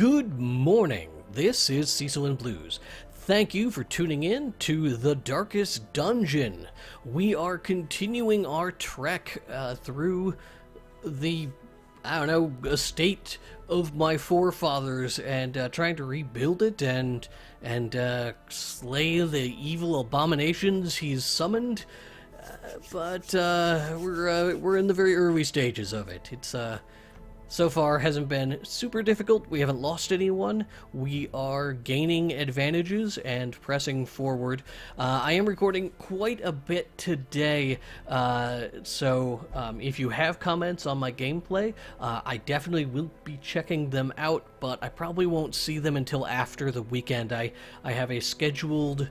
Good morning. This is Cecil and Blues. Thank you for tuning in to The Darkest Dungeon. We are continuing our trek through the, estate of my forefathers and trying to rebuild it and slay the evil abominations he's summoned. But we're in the very early stages of it. It's so far hasn't been super difficult. We haven't lost anyone. We are gaining advantages and pressing forward. I am recording quite a bit today, so if you have comments on my gameplay, I definitely will be checking them out, but I probably won't see them until after the weekend. I have a scheduled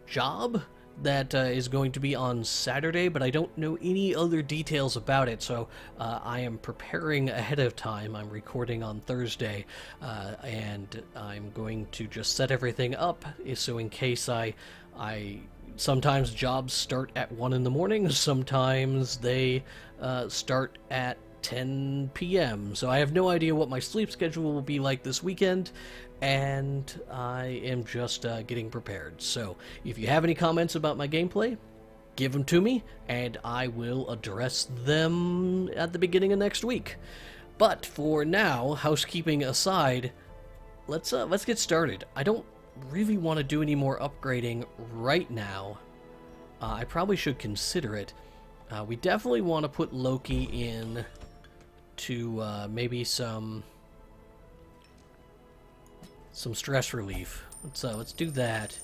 job that is going to be on Saturday, but I don't know any other details about it, so I am preparing ahead of time. I'm recording on Thursday, and I'm going to just set everything up, so in case I sometimes jobs start at 1 in the morning, sometimes they start at 10 p.m. So I have no idea what my sleep schedule will be like this weekend, and I am just getting prepared. So if you have any comments about my gameplay, give them to me, and I will address them at the beginning of next week. But for now, housekeeping aside, let's get started. I don't really want to do any more upgrading right now. I probably should consider it. We definitely want to put Loki in to maybe some stress relief. Let's do that.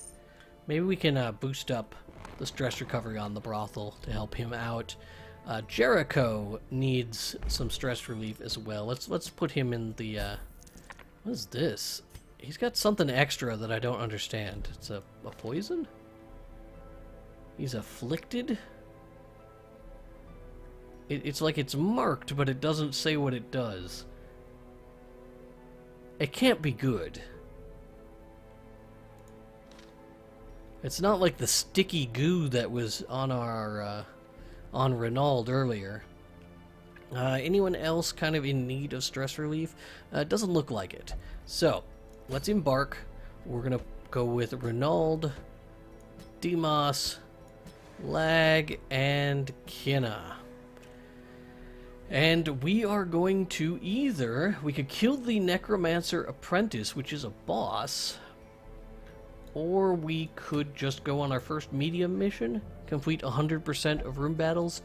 Maybe we can boost up the stress recovery on the brothel to help him out. Jericho needs some stress relief as well. Let's put him in the what is this? He's got something extra that I don't understand. It's a poison? He's afflicted? It's like it's marked, but it doesn't say what it does. It can't be good. It's not like the sticky goo that was on our on Renauld earlier. Anyone else kind of in need of stress relief? It doesn't look like it. So let's embark. We're gonna go with Renauld, Demos, Lag, and Kinna. And we are going to we could kill the Necromancer Apprentice, which is a boss, or we could just go on our first medium mission, complete 100% of room battles.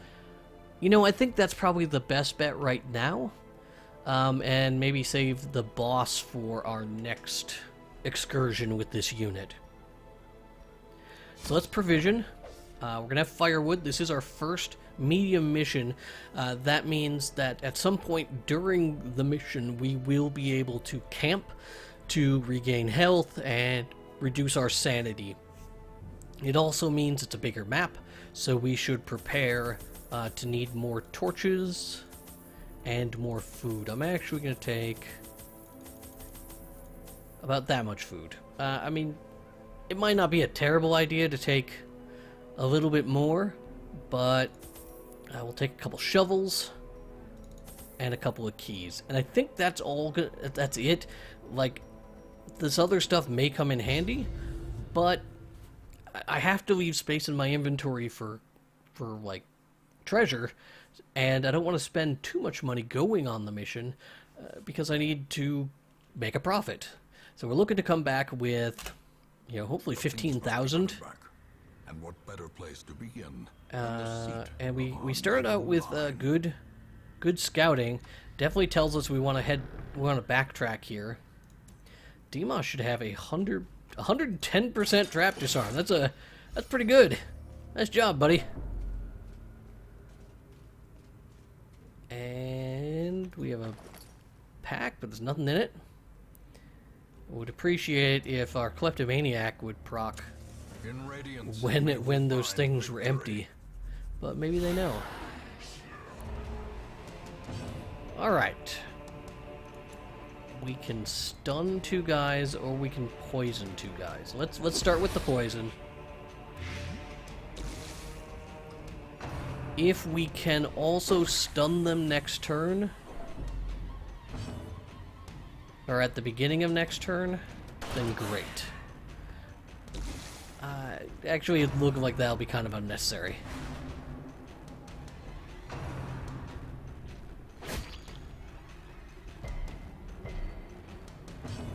You know, I think that's probably the best bet right now, and maybe save the boss for our next excursion with this unit. So let's provision. We're going to have firewood. This is our first medium mission. That means that at some point during the mission, we will be able to camp to regain health and reduce our sanity. It also means it's a bigger map, so we should prepare to need more torches and more food. I'm actually going to take about that much food. I mean, it might not be a terrible idea to take a little bit more, but I will take a couple shovels and a couple of keys, and I think that's all good. That's it. Like, this other stuff may come in handy, but I have to leave space in my inventory for like treasure, and I don't want to spend too much money going on the mission because I need to make a profit. So we're looking to come back with, hopefully 15,000. And what better place to begin? And we started out with good scouting. Definitely tells us we want to backtrack here. Demos should have 110% trap disarm. That's pretty good. Nice job, buddy. And we have a pack, but there's nothing in it. Would appreciate if our kleptomaniac would proc when those things were empty, but maybe they know. Alright, we can stun 2 guys or we can poison 2 guys. Let's start with the poison. If we can also stun them next turn, or at the beginning of next turn, then great. Actually, it looks like that'll be kind of unnecessary.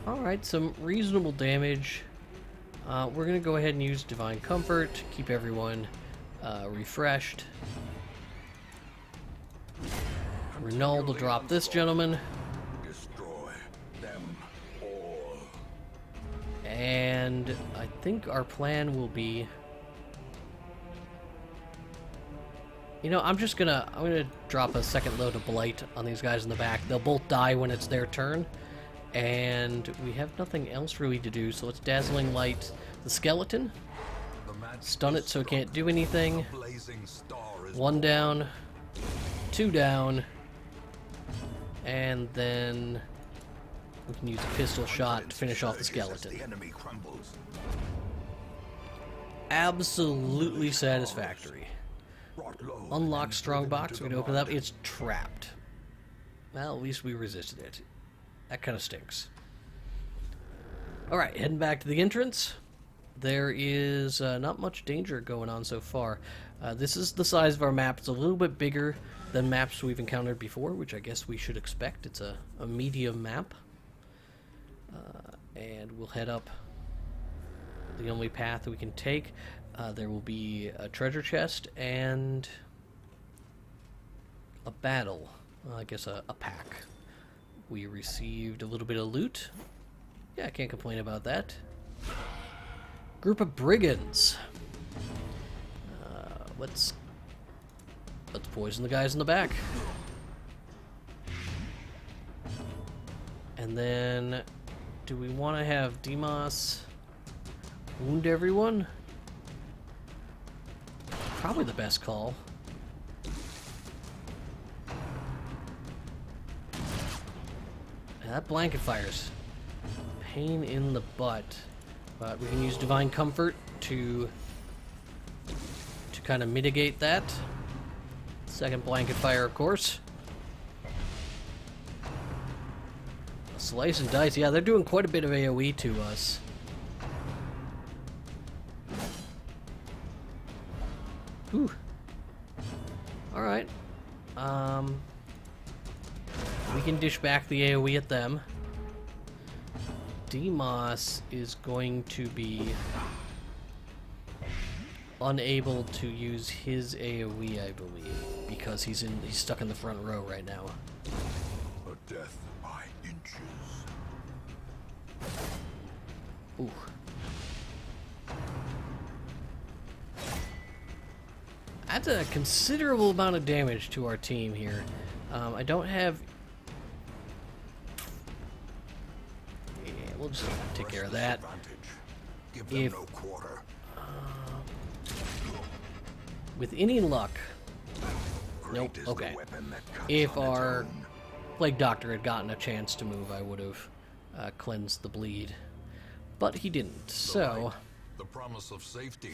Alright, some reasonable damage. We're going to go ahead and use Divine Comfort, keep everyone refreshed. Renault will drop this gentleman. Destroy them all. And I think our plan will be... You know, I'm gonna drop a second load of Blight on these guys in the back. They'll both die when it's their turn. And we have nothing else really to do, so let's Dazzling Light the skeleton. Stun it so it can't do anything. 1 down, 2 down, and then we can use a pistol shot to finish off the skeleton. Absolutely satisfactory. Unlock strongbox. We're gonna open it up. It's trapped. Well, at least we resisted it. That kind of stinks. Alright, heading back to the entrance. There is not much danger going on so far. This is the size of our map. It's a little bit bigger than maps we've encountered before, which I guess we should expect. It's a medium map. And we'll head up the only path we can take. There will be a treasure chest and a battle. I guess a pack. We received a little bit of loot. Yeah, I can't complain about that. Group of brigands. Let's poison the guys in the back. And then, do we want to have Demos wound everyone? Probably the best call. That blanket fire's pain in the butt, but we can use Divine Comfort to kind of mitigate that. Second blanket fire, of course. Slice and dice. Yeah, they're doing quite a bit of AoE to us. Whew. Alright. We can dish back the AoE at them. Demos is going to be unable to use his AoE, I believe, because he's stuck in the front row right now. A death by inches. Ooh. That's a considerable amount of damage to our team here. I don't have... Yeah, we'll just take care of that. If... with any luck... Nope, okay. If our Plague Doctor had gotten a chance to move, I would have cleansed the bleed. But he didn't, so... The promise of safety.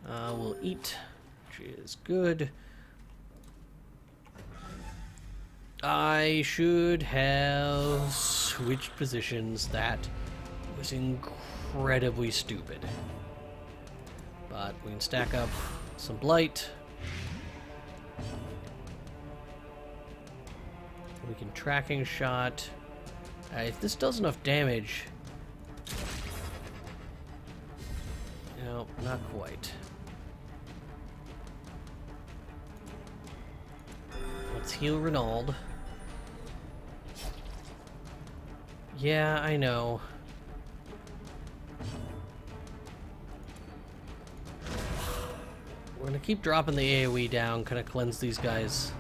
We'll eat, which is good. I should have switched positions. That was incredibly stupid. But we can stack up some Blight. We can Tracking Shot. If this does enough damage... No, not quite. Let's heal Renault. Yeah, I know. We're gonna keep dropping the AoE down, kind of cleanse these guys.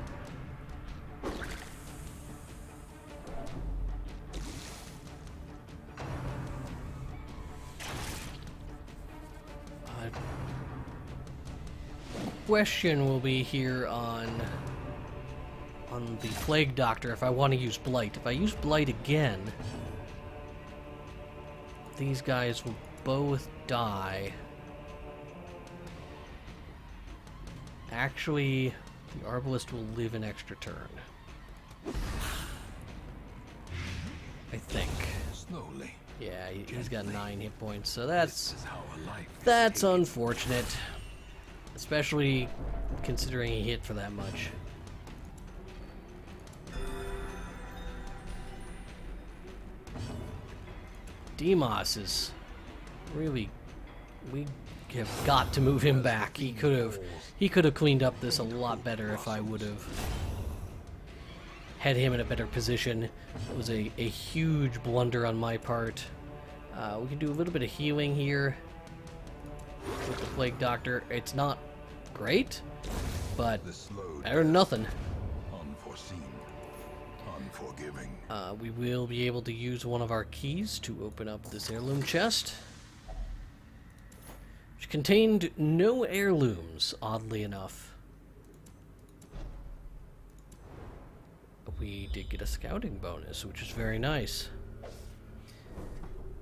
Question will be here on the Plague Doctor if I want to use Blight. If I use Blight again, these guys will both die. Actually, the Arbalist will live an extra turn. Yeah, he's got Gently. 9 hit points, so This is how a life is that's taken. unfortunate. Especially considering he hit for that much. Demos is really... We have got to move him back. He could have cleaned up this a lot better if I would have had him in a better position. It was a huge blunder on my part. We can do a little bit of healing here with the Plague Doctor. It's not great, but The slow better than nothing. unforeseen, unforgiving. We will be able to use one of our keys to open up this heirloom chest, which contained no heirlooms, oddly enough. We did get a scouting bonus, which is very nice.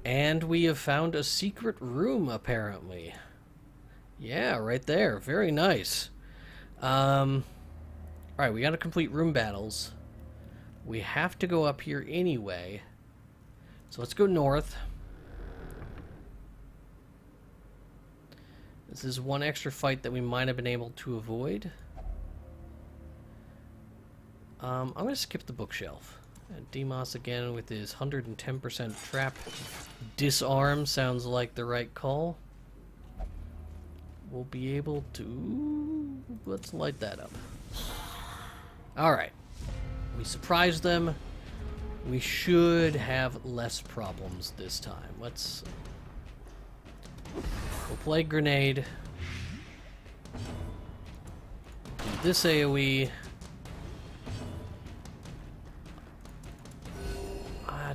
And we have found a secret room, apparently. Yeah, right there. Very nice. Alright, we gotta complete room battles. We have to go up here anyway. So let's go north. This is one extra fight that we might have been able to avoid. I'm going to skip the bookshelf. And Demos again with his 110% trap. Disarm sounds like the right call. We'll be able to... Let's light that up. Alright. We surprised them. We should have less problems this time. We'll play grenade. Do this AoE.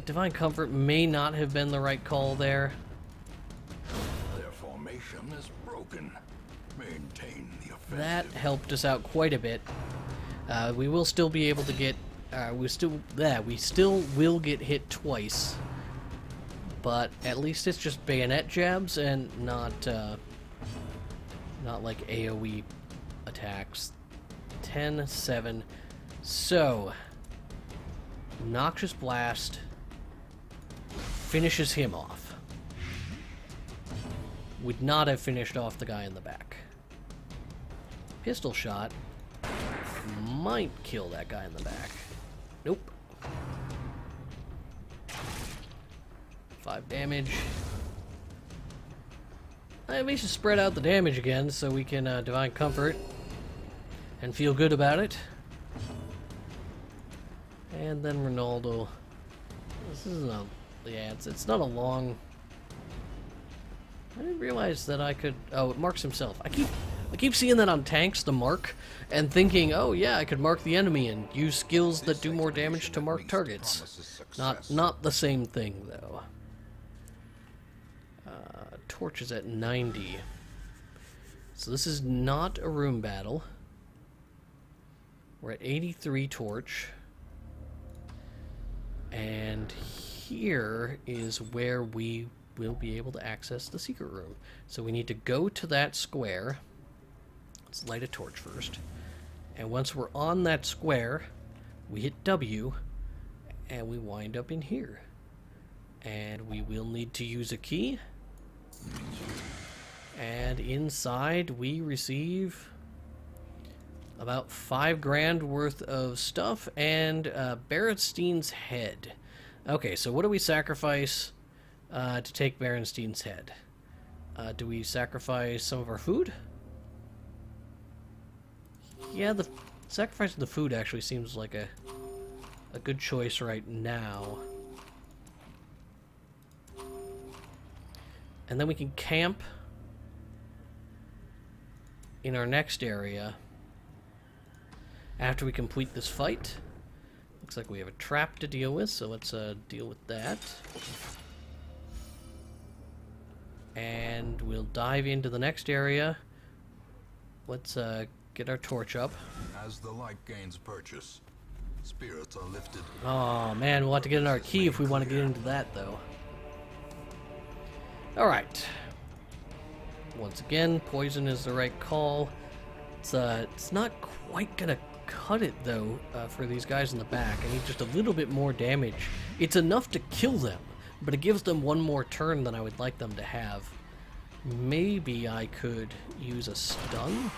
Divine Comfort may not have been the right call there. Their formation is broken. Maintain the offensive. That helped us out quite a bit. We will still be able to get... we still will get hit twice. But at least it's just bayonet jabs and not like AoE attacks. 10-7. So, Noxious Blast finishes him off. Would not have finished off the guy in the back. Pistol Shot might kill that guy in the back. Nope. 5 damage. We should spread out the damage again so we can Divine Comfort and feel good about it. And then Ronaldo. This isn't a... Yeah, it's not a long... I didn't realize that I could... Oh, it marks himself. I keep seeing that on tanks, the mark, and thinking, oh yeah, I could mark the enemy and use skills that do more damage to mark targets. Not the same thing, though. Torch is at 90. So this is not a room battle. We're at 83 torch. And here is where we will be able to access the secret room. So we need to go to that square. Let's light a torch first. And once we're on that square, we hit W, and we wind up in here. And we will need to use a key. And inside we receive about 5 grand worth of stuff and Berenstein's head. Okay, so what do we sacrifice to take Berenstein's head? Do we sacrifice some of our food? Yeah, the sacrifice of the food actually seems like a good choice right now. And then we can camp in our next area after we complete this fight. Looks like we have a trap to deal with, so let's deal with that. And we'll dive into the next area. Let's get our torch up. As the light gains purchase, spirits are lifted. Oh man, we'll have to get another key if we want to get into that, though. Alright. Once again, poison is the right call. It's not quite gonna cut it, though, for these guys in the back. I need just a little bit more damage. It's enough to kill them, but it gives them one more turn than I would like them to have. Maybe I could use a stun?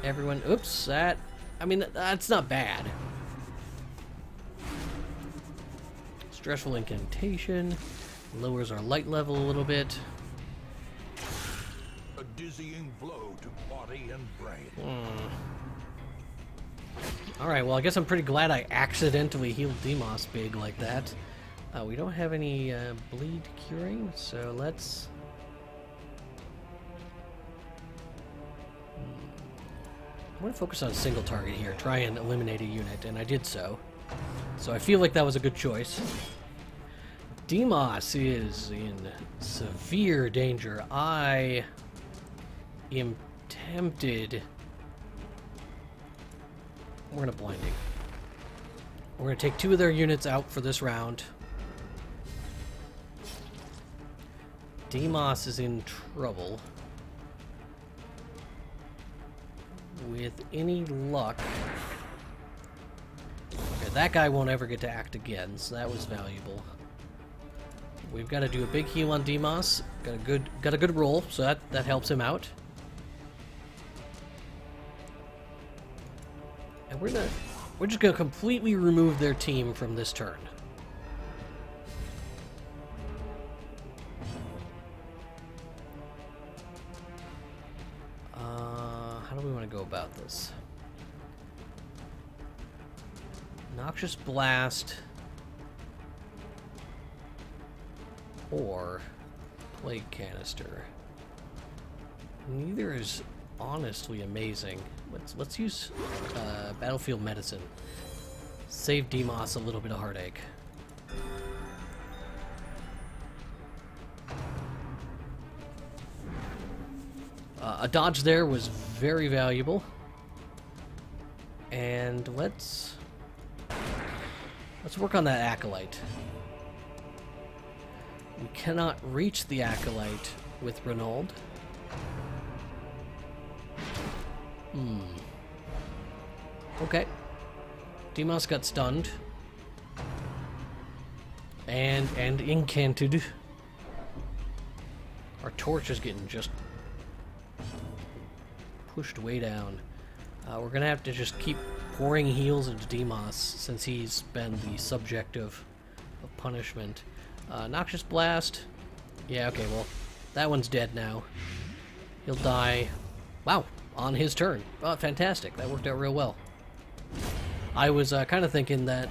Everyone, oops, that, I mean, that's not bad. Stressful incantation, lowers our light level a little bit. A dizzying blow to body and brain. Alright, well I guess I'm pretty glad I accidentally healed Demos big like that. We don't have any bleed curing, so let's... I'm going to focus on a single target here, try and eliminate a unit, and I did so. So I feel like that was a good choice. Demos is in severe danger. I am tempted... We're going to blinding. We're going to take 2 of their units out for this round. Demos is in trouble. With any luck... Okay, that guy won't ever get to act again, so that was valuable. We've got to do a big heal on Demos. Got a good roll, so that helps him out. And we're just gonna completely remove their team from this turn. How do we want to go about this? Noxious Blast or Plague Canister. Neither is honestly amazing. Let's use Battlefield Medicine. Save Demos a little bit of heartache. A dodge there was very valuable. And let's work on that Acolyte. We cannot reach the Acolyte with Renauld. Okay. Demos got stunned. And incanted. Our torch is getting just pushed way down. We're gonna have to just keep pouring heals into Demos since he's been the subject of punishment. Noxious Blast. Yeah, okay, well, that one's dead now. He'll die. Wow, on his turn. Oh, fantastic. That worked out real well. I was kind of thinking that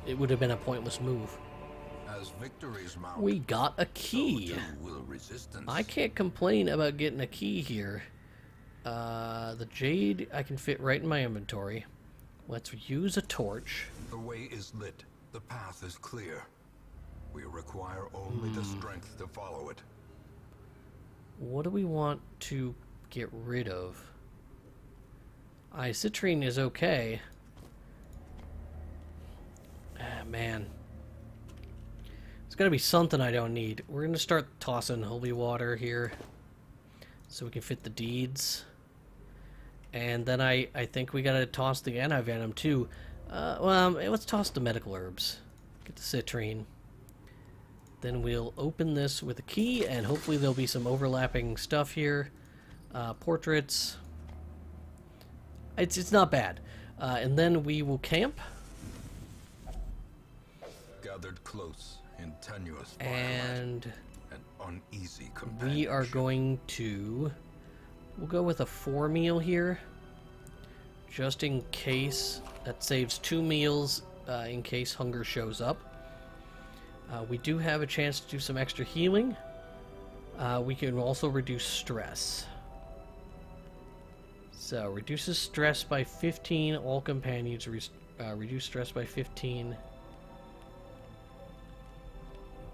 it would have been a pointless move. As victories mount, We got a key. so too will resistance. I can't complain about getting a key here. The Jade I can fit right in my inventory. Let's use a torch. The way is lit. The path is clear. We require only the strength to follow it. What do we want to get rid of? Citrine is okay. Ah, man. It's gotta be something I don't need. We're gonna start tossing holy water here so we can fit the deeds. And then I think we gotta toss the anti-venom too. Well, let's toss the medical herbs. Get the citrine. Then we'll open this with a key, and hopefully there'll be some overlapping stuff here. Portraits. It's not bad. And then we will camp. Gathered close in tenuous And an uneasy we are companionship. going to... We'll go with a 4 meal here. Just in case. That saves 2 meals in case hunger shows up. We do have a chance to do some extra healing. We can also reduce stress. So, reduces stress by 15. All companions reduce stress by 15.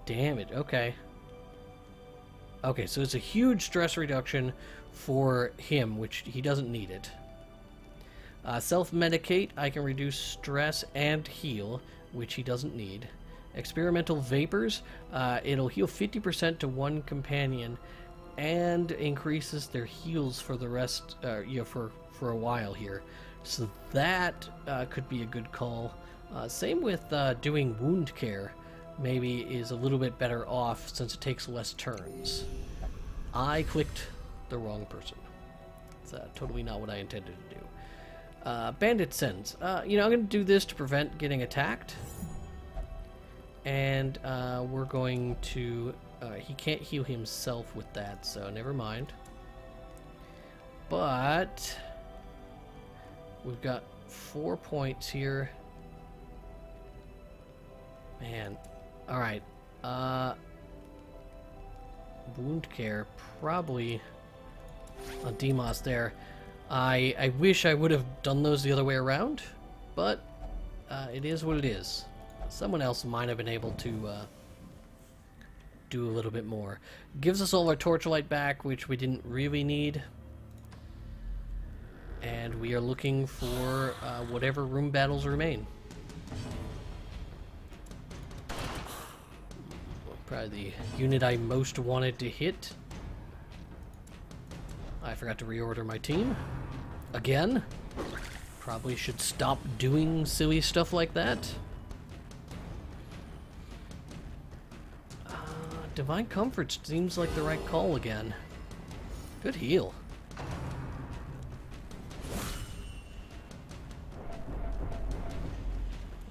Damn it, okay. Okay, so it's a huge stress reduction for him, which he doesn't need it. Self-medicate, I can reduce stress and heal, which he doesn't need. Experimental vapors, it'll heal 50% to one companion and increases their heals for the rest, for a while here. So that could be a good call. Same with doing wound care. Maybe is a little bit better off since it takes less turns. I clicked the wrong person. It's totally not what I intended to do. Bandit Sends. You know, I'm going to do this to prevent getting attacked. And we're going to... he can't heal himself with that, so never mind. But... we've got 4 points here. Man. Alright. Wound care. Probably on Demos there. I wish I would have done those the other way around. But it is what it is. Someone else might have been able to do a little bit more. Gives us all our torchlight back, which we didn't really need. And we are looking for whatever room battles remain. Probably the unit I most wanted to hit. I forgot to reorder my team. Again. Probably should stop doing silly stuff like that. Divine Comfort seems like the right call again. Good heal.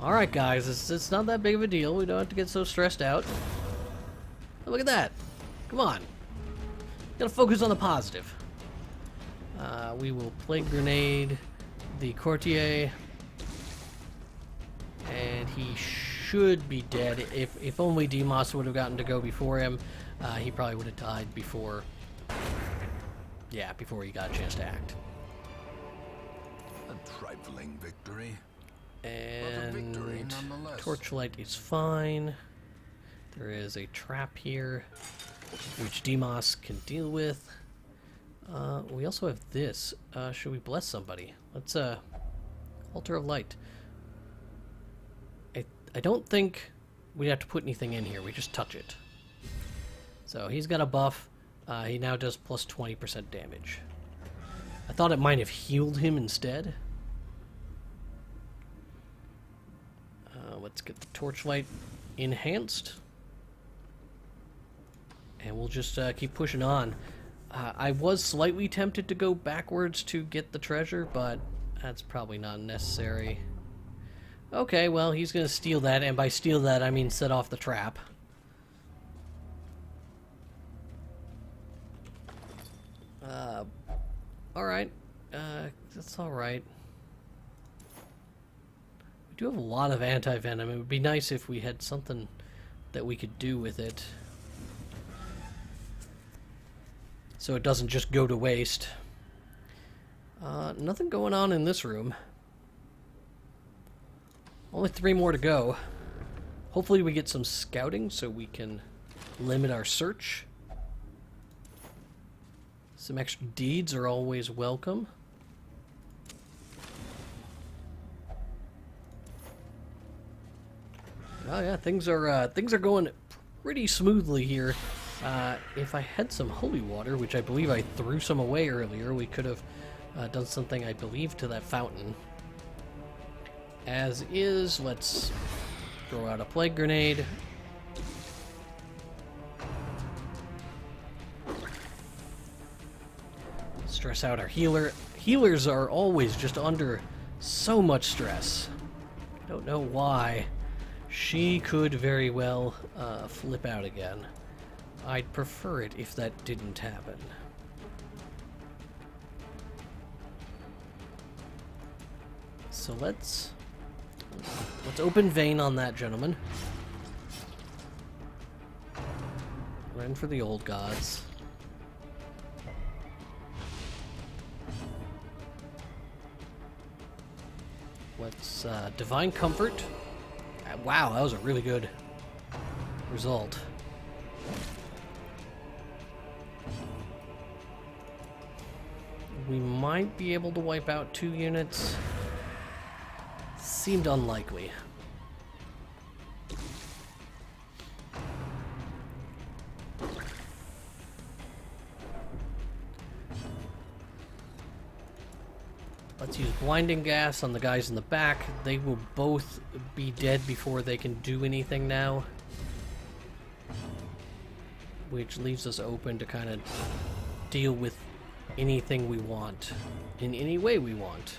Alright guys, it's not that big of a deal. We don't have to get so stressed out. Oh, look at that. Come on. Gotta focus on the positive. We will Plague Grenade the Courtier. And he should be dead. If only Demos would have gotten to go before him, he probably would have died before... yeah, before he got a chance to act. A trifling victory. And Torchlight is fine. There is a trap here, which Demos can deal with. We also have this. Should we bless somebody? Let's, Altar of Light. I don't think we have to put anything in here. We just touch it. So he's got a buff. He now does plus 20% damage. I thought it might have healed him instead. Let's get the Torchlight enhanced. And we'll just keep pushing on. I was slightly tempted to go backwards to get the treasure, but that's probably not necessary. Okay, well, he's going to steal that, and by steal that, I mean set off the trap. Alright. That's alright. We do have a lot of anti-venom. It would be nice if we had something that we could do with it, so it doesn't just go to waste. Nothing going on in this room. Only 3 more to go. Hopefully we get some scouting so we can limit our search. Some extra deeds are always welcome. Oh yeah, things are going pretty smoothly here. If I had some holy water, which I believe I threw some away earlier, we could have done something, I believe, to that fountain. As is, let's throw out a Plague Grenade. Stress out our healer. Healers are always just under so much stress. I don't know why. She could very well flip out again. I'd prefer it if that didn't happen. So let's open vein on that gentleman. Run for the old gods. Let's Divine Comfort. Wow, that was a really good result. We might be able to wipe out 2 units. Seemed unlikely. Let's use blinding gas on the guys in the back. They will both be dead before they can do anything now. Which leaves us open to kind of deal with anything we want, in any way we want.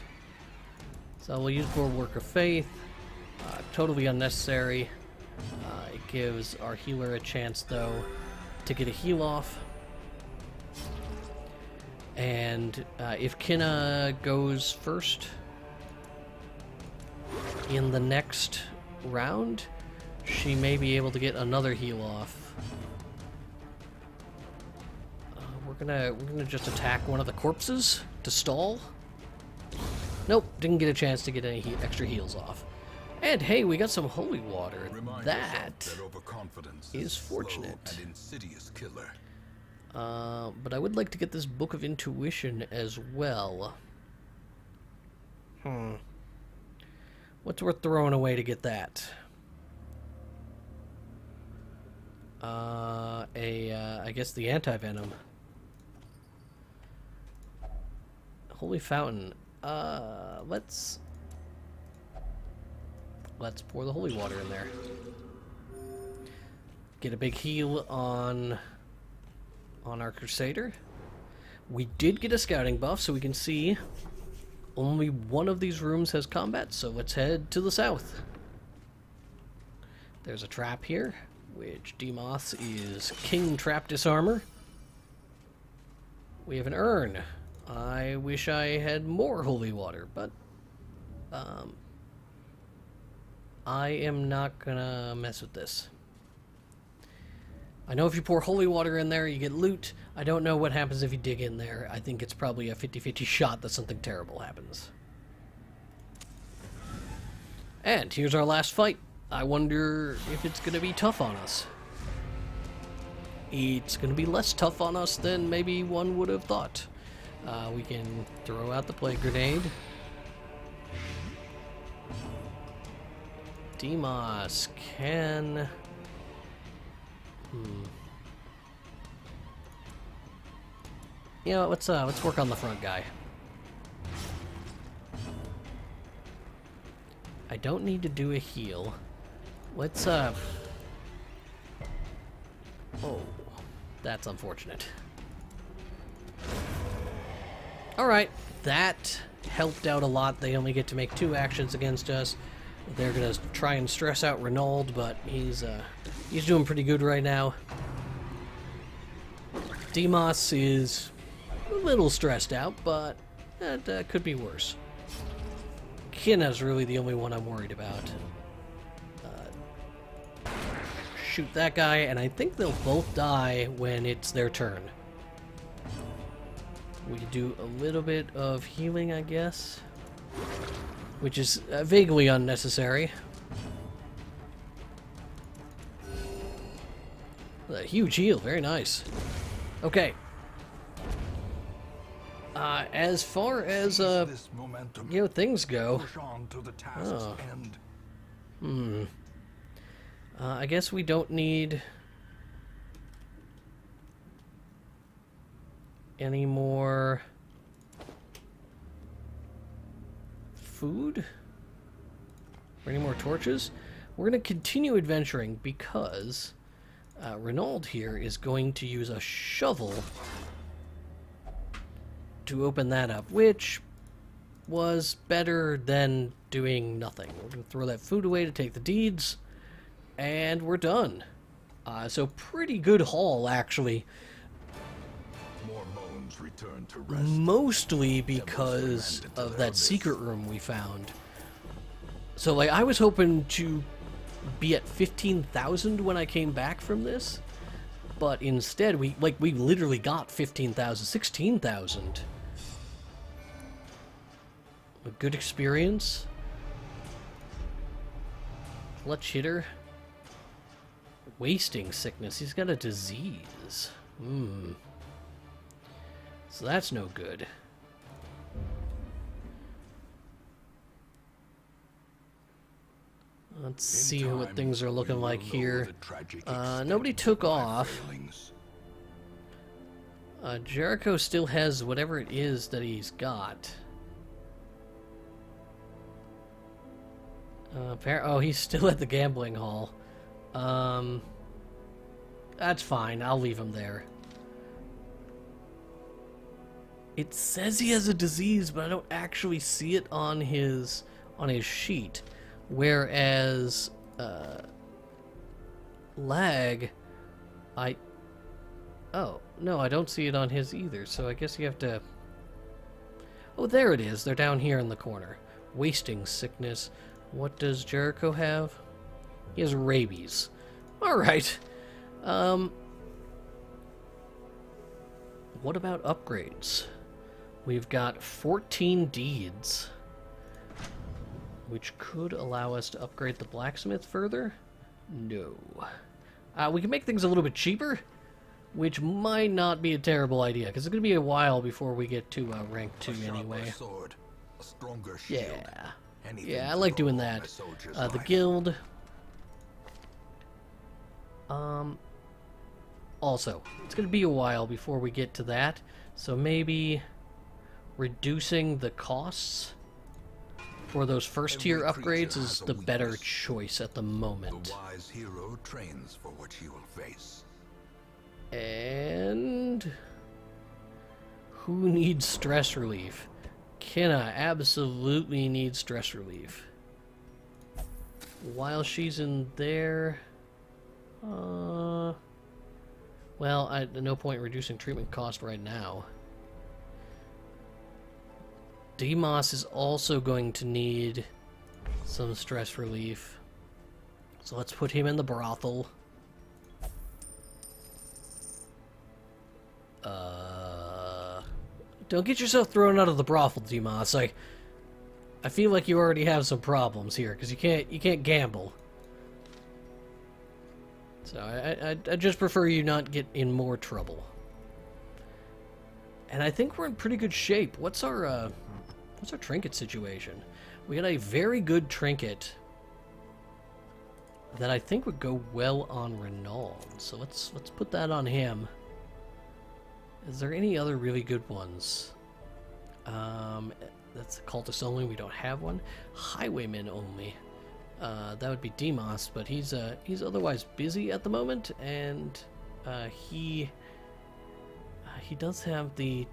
So we'll use Bulwark of Faith. Totally unnecessary. It gives our healer a chance, though, to get a heal off. And if Kinna goes first in the next round, she may be able to get another heal off. We're gonna just attack one of the corpses to stall. Nope, didn't get a chance to get any extra heals off. And hey, we got some holy water. That is fortunate. An insidious killer. But I would like to get this Book of Intuition as well. What's worth throwing away to get that? I guess the anti-venom. Holy Fountain. Let's pour the holy water in there. Get a big heal on our Crusader. We did get a scouting buff, so we can see only one of these rooms has combat, so let's head to the south. There's a trap here, which Demos is King Trap Disarmor. We have an urn. I wish I had more holy water, but I am not gonna mess with this. I know if you pour holy water in there, you get loot. I don't know what happens if you dig in there. I think it's probably a 50-50 shot that something terrible happens. And here's our last fight. I wonder if it's going to be tough on us. It's going to be less tough on us than maybe one would have thought. We can throw out the plague grenade. Demos can... You know, let's work on the front guy. I don't need to do a heal. Let's oh, that's unfortunate. Alright, that helped out a lot. They only get to make 2 actions against us. They're gonna try and stress out Renaud, but he's doing pretty good right now. Demos is a little stressed out, but that could be worse. Kinna's really the only one I'm worried about. Shoot that guy, and I think they'll both die when it's their turn. We could do a little bit of healing, I guess, which is vaguely unnecessary. A huge heal, very nice. Okay. As far as you know, things go. I guess we don't need any more food or any more torches. We're going to continue adventuring because Renaud here is going to use a shovel to open that up, which was better than doing nothing. We're going to throw that food away to take the deeds, and we're done. So pretty good haul, actually. More moans return to rest. Mostly because of that secret room we found. So, like, I was hoping to be at 15,000 when I came back from this, but instead we literally got 15,000, 16,000. A good experience. Clutch hitter. Wasting sickness. He's got a disease. So that's no good. Let's see what things are looking like here. Nobody took off. Jericho still has whatever it is that he's got. Oh, he's still at the gambling hall. That's fine. I'll leave him there. It says he has a disease, but I don't actually see it on his sheet. Whereas lag, oh no, I don't see it on his either. So I guess you have to. Oh, there it is. They're down here in the corner. Wasting sickness. What does Jericho have? He has rabies. All right. What about upgrades? We've got 14 deeds, which could allow us to upgrade the blacksmith further. No. We can make things a little bit cheaper, which might not be a terrible idea, because it's going to be a while before we get to rank 2 anyway. Sword, a stronger shield. Yeah. Anything Yeah, I to like doing prolong that. a soldier's The life. guild. Also, it's going to be a while before we get to that, so maybe reducing the costs for those first tier Every creature upgrades is has a the better weakness. choice at the The moment. wise hero trains for what he will face. And who needs stress relief? Kenna absolutely needs stress relief. While she's in there, well, no point reducing treatment cost right now. Demos is also going to need some stress relief. So let's put him in the brothel. Don't get yourself thrown out of the brothel, Demos. I feel like you already have some problems here, because you can't gamble. So I just prefer you not get in more trouble. And I think we're in pretty good shape. What's our trinket situation? We got a very good trinket that I think would go well on Renault. So let's put that on him. Is there any other really good ones? That's cultist only. We don't have one. Highwayman only. That would be Demos, but he's otherwise busy at the moment, and he does have the.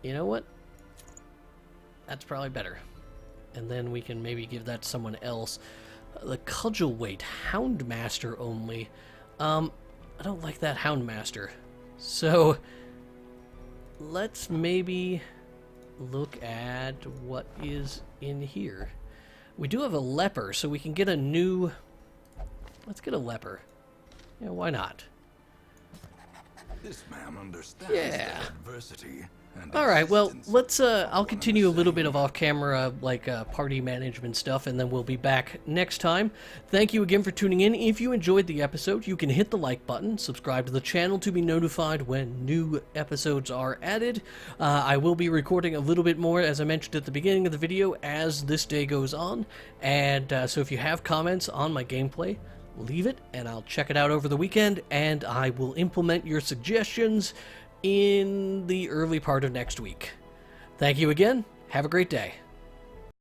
You know what? That's probably better. And then we can maybe give that to someone else. The Cudgel Weight Houndmaster only. I don't like that Houndmaster. So let's maybe look at what is in here. We do have a leper, so we can get a new. Let's get a leper. Yeah, why not? This man understands Yeah. adversity and All right, well, existence. let's I'll continue a little bit of off-camera party management stuff, and then we'll be back next time. Thank you again for tuning in. If you enjoyed the episode, you can hit the like button, subscribe to the channel to be notified when new episodes are added. I will be recording a little bit more, as I mentioned at the beginning of the video, as this day goes on, and so if you have comments on my gameplay, leave it, and I'll check it out over the weekend, and I will implement your suggestions in the early part of next week. Thank you again. Have a great day.